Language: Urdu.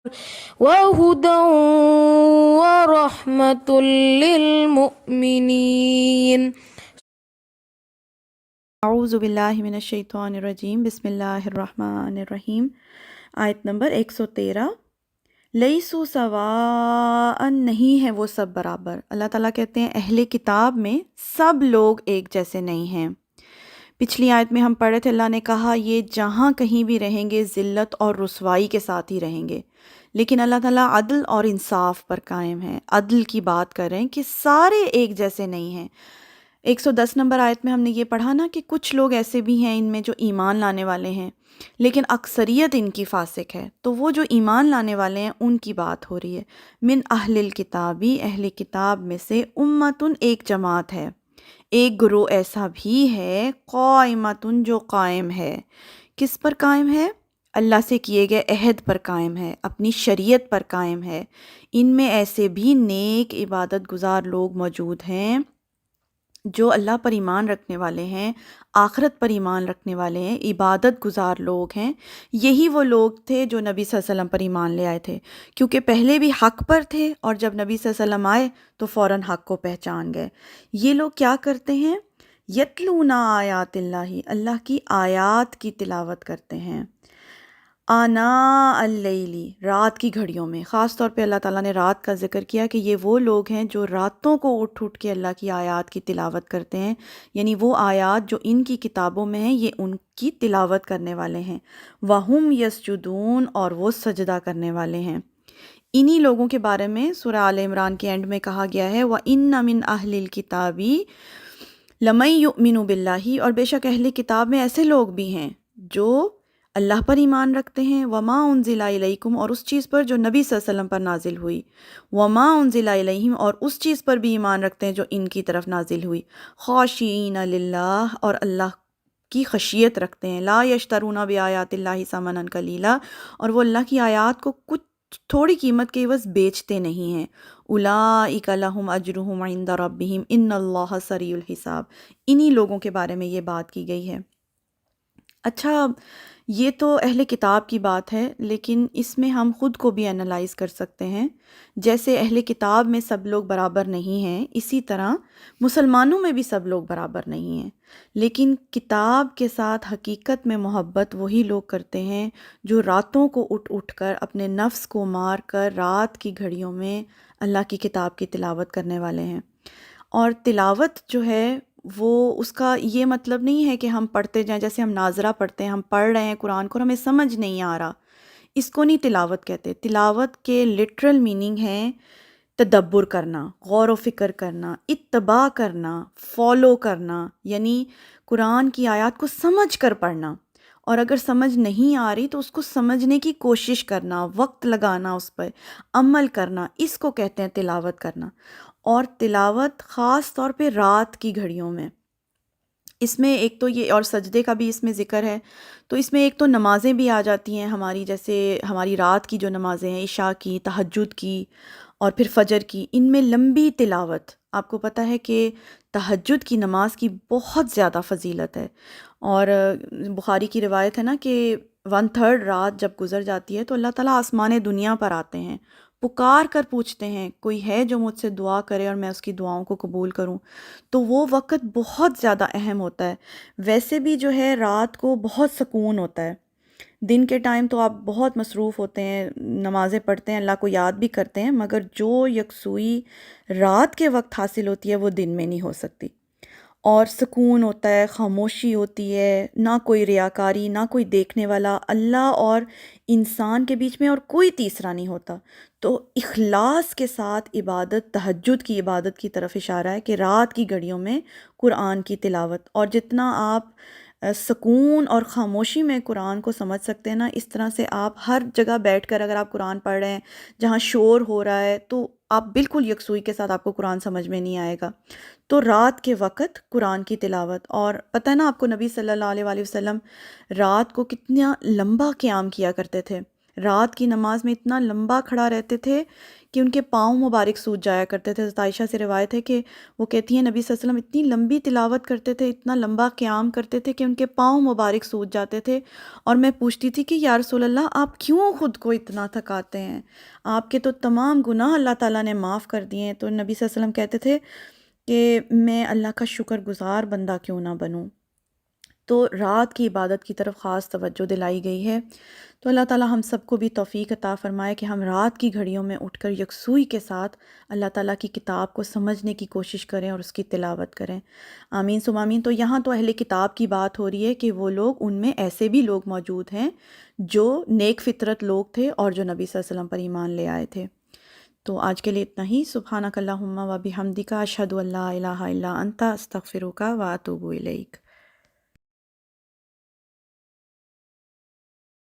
وهدى ورحمة للمؤمنين. اعوذ باللہ من الشیطان الرجیم، بسم اللہ الرحمن الرحیم۔ آیت نمبر 113۔ لیسو سواء، نہیں ہے وہ سب برابر۔ اللہ تعالیٰ کہتے ہیں اہل کتاب میں سب لوگ ایک جیسے نہیں ہیں۔ پچھلی آیت میں ہم پڑھے تھے، اللہ نے کہا یہ جہاں کہیں بھی رہیں گے ذلت اور رسوائی کے ساتھ ہی رہیں گے، لیکن اللہ تعالیٰ عدل اور انصاف پر قائم ہے، عدل کی بات کر رہے ہیں کہ سارے ایک جیسے نہیں ہیں۔ 110 نمبر آیت میں ہم نے یہ پڑھا نا کہ کچھ لوگ ایسے بھی ہیں ان میں جو ایمان لانے والے ہیں، لیکن اکثریت ان کی فاسق ہے، تو وہ جو ایمان لانے والے ہیں ان کی بات ہو رہی ہے۔ من اہل الکتابی، اہل کتاب میں سے امتن، ایک جماعت ہے، ایک گروہ ایسا بھی ہے، قائمتن، جو قائم ہے۔ کس پر قائم ہے؟ اللہ سے کیے گئے عہد پر قائم ہے، اپنی شریعت پر قائم ہے۔ ان میں ایسے بھی نیک عبادت گزار لوگ موجود ہیں جو اللہ پر ایمان رکھنے والے ہیں، آخرت پر ایمان رکھنے والے ہیں، عبادت گزار لوگ ہیں۔ یہی وہ لوگ تھے جو نبی صلی اللہ علیہ وسلم پر ایمان لے آئے تھے، کیونکہ پہلے بھی حق پر تھے اور جب نبی صلی اللہ علیہ وسلم آئے تو فوراً حق کو پہچان گئے۔ یہ لوگ کیا کرتے ہیں؟ یتلون آیات اللہ، اللہ کی آیات کی تلاوت کرتے ہیں، آناء اللیلی، رات کی گھڑیوں میں۔ خاص طور پہ اللہ تعالیٰ نے رات کا ذکر کیا کہ یہ وہ لوگ ہیں جو راتوں کو اٹھ اٹھ کے اللہ کی آیات کی تلاوت کرتے ہیں، یعنی وہ آیات جو ان کی کتابوں میں ہیں یہ ان کی تلاوت کرنے والے ہیں۔ وَهُمْ يَسْجُدُونَ، اور وہ سجدہ کرنے والے ہیں۔ انہی لوگوں کے بارے میں سورہ آل عمران کے اینڈ میں کہا گیا ہے وَإِنَّ مِنْ أَهْلِ الْكِتَابِ لَمَن يُؤْمِنُ بِاللَّهِ، اور بے شک اہل کتاب میں ایسے لوگ بھی ہیں جو اللہ پر ایمان رکھتے ہیں، وما انزل الیکم، اور اس چیز پر جو نبی صلی اللہ علیہ وسلم پر نازل ہوئی، وما انزل الیہم، اور اس چیز پر بھی ایمان رکھتے ہیں جو ان کی طرف نازل ہوئی، خاشعین للہ، اور اللہ کی خشیت رکھتے ہیں، لا یشترون بآیات اللہ ثمنا قلیلا، اور وہ اللہ کی آیات کو کچھ تھوڑی قیمت کے عوض بیچتے نہیں ہیں۔ اولئک لہم اجرہم عند ربہم ان اللہ سریع الحساب، انہی لوگوں کے بارے میں یہ بات کی گئی ہے۔ اچھا، یہ تو اہل کتاب کی بات ہے، لیکن اس میں ہم خود کو بھی انالائز کر سکتے ہیں۔ جیسے اہل کتاب میں سب لوگ برابر نہیں ہیں، اسی طرح مسلمانوں میں بھی سب لوگ برابر نہیں ہیں، لیکن کتاب کے ساتھ حقیقت میں محبت وہی لوگ کرتے ہیں جو راتوں کو اٹھ اٹھ کر اپنے نفس کو مار کر رات کی گھڑیوں میں اللہ کی کتاب کی تلاوت کرنے والے ہیں۔ اور تلاوت جو ہے وہ اس کا یہ مطلب نہیں ہے کہ ہم پڑھتے جائیں، جیسے ہم ناظرہ پڑھتے ہیں، ہم پڑھ رہے ہیں قرآن کو اور ہمیں سمجھ نہیں آ رہا، اس کو نہیں تلاوت کہتے۔ تلاوت کے لٹرل میننگ ہے تدبر کرنا، غور و فکر کرنا، اتباع کرنا، فالو کرنا، یعنی قرآن کی آیات کو سمجھ کر پڑھنا، اور اگر سمجھ نہیں آ رہی تو اس کو سمجھنے کی کوشش کرنا، وقت لگانا، اس پر عمل کرنا، اس کو کہتے ہیں تلاوت کرنا۔ اور تلاوت خاص طور پہ رات کی گھڑیوں میں، اس میں ایک تو یہ، اور سجدے کا بھی اس میں ذکر ہے، تو اس میں ایک تو نمازیں بھی آ جاتی ہیں ہماری، جیسے ہماری رات کی جو نمازیں ہیں، عشاء کی، تہجد کی، اور پھر فجر کی، ان میں لمبی تلاوت۔ آپ کو پتہ ہے کہ تہجد کی نماز کی بہت زیادہ فضیلت ہے، اور بخاری کی روایت ہے نا کہ 1/3 رات جب گزر جاتی ہے تو اللہ تعالیٰ آسمان دنیا پر آتے ہیں، پکار کر پوچھتے ہیں کوئی ہے جو مجھ سے دعا کرے اور میں اس کی دعاؤں کو قبول کروں، تو وہ وقت بہت زیادہ اہم ہوتا ہے۔ ویسے بھی جو ہے رات کو بہت سکون ہوتا ہے، دن کے ٹائم تو آپ بہت مصروف ہوتے ہیں، نمازیں پڑھتے ہیں، اللہ کو یاد بھی کرتے ہیں، مگر جو یکسوئی رات کے وقت حاصل ہوتی ہے وہ دن میں نہیں ہو سکتی۔ اور سکون ہوتا ہے، خاموشی ہوتی ہے، نہ کوئی ریاکاری، نہ کوئی دیکھنے والا، اللہ اور انسان کے بیچ میں اور کوئی تیسرا نہیں ہوتا۔ تو اخلاص کے ساتھ عبادت، تہجد کی عبادت کی طرف اشارہ ہے کہ رات کی گھڑیوں میں قرآن کی تلاوت، اور جتنا آپ سکون اور خاموشی میں قرآن کو سمجھ سکتے ہیں نا، اس طرح سے آپ ہر جگہ بیٹھ کر اگر آپ قرآن پڑھ رہے ہیں جہاں شور ہو رہا ہے تو آپ بالکل یکسوئی کے ساتھ آپ کو قرآن سمجھ میں نہیں آئے گا۔ تو رات کے وقت قرآن کی تلاوت، اور پتہ ہے نا آپ کو نبی صلی اللہ علیہ وآلہ وسلم رات کو کتنا لمبا قیام کیا کرتے تھے، رات کی نماز میں اتنا لمبا کھڑا رہتے تھے کہ ان کے پاؤں مبارک سوج جایا کرتے تھے۔ حضرت عائشہ سے روایت ہے کہ وہ کہتی ہیں نبی صلی اللہ علیہ وسلم اتنی لمبی تلاوت کرتے تھے، اتنا لمبا قیام کرتے تھے کہ ان کے پاؤں مبارک سوج جاتے تھے، اور میں پوچھتی تھی کہ یا رسول اللہ آپ کیوں خود کو اتنا تھکاتے ہیں؟ آپ کے تو تمام گناہ اللہ تعالیٰ نے معاف کر دیے ہیں۔ تو نبی صلی اللہ علیہ وسلم کہتے تھے کہ میں اللہ کا شکر گزار بندہ کیوں نہ بنوں۔ تو رات کی عبادت کی طرف خاص توجہ دلائی گئی ہے۔ تو اللہ تعالیٰ ہم سب کو بھی توفیق عطا فرمائے کہ ہم رات کی گھڑیوں میں اٹھ کر یکسوئی کے ساتھ اللہ تعالیٰ کی کتاب کو سمجھنے کی کوشش کریں اور اس کی تلاوت کریں۔ آمین ثم آمین۔ تو یہاں تو اہل کتاب کی بات ہو رہی ہے کہ وہ لوگ، ان میں ایسے بھی لوگ موجود ہیں جو نیک فطرت لوگ تھے اور جو نبی صلی اللہ علیہ وسلم پر ایمان لے آئے تھے۔ تو آج کے لیے اتنا ہی۔ سبحانک اللہم و بحمدک، اشہد ان لا الہ الا انت، استغفرک و اتوب الیک۔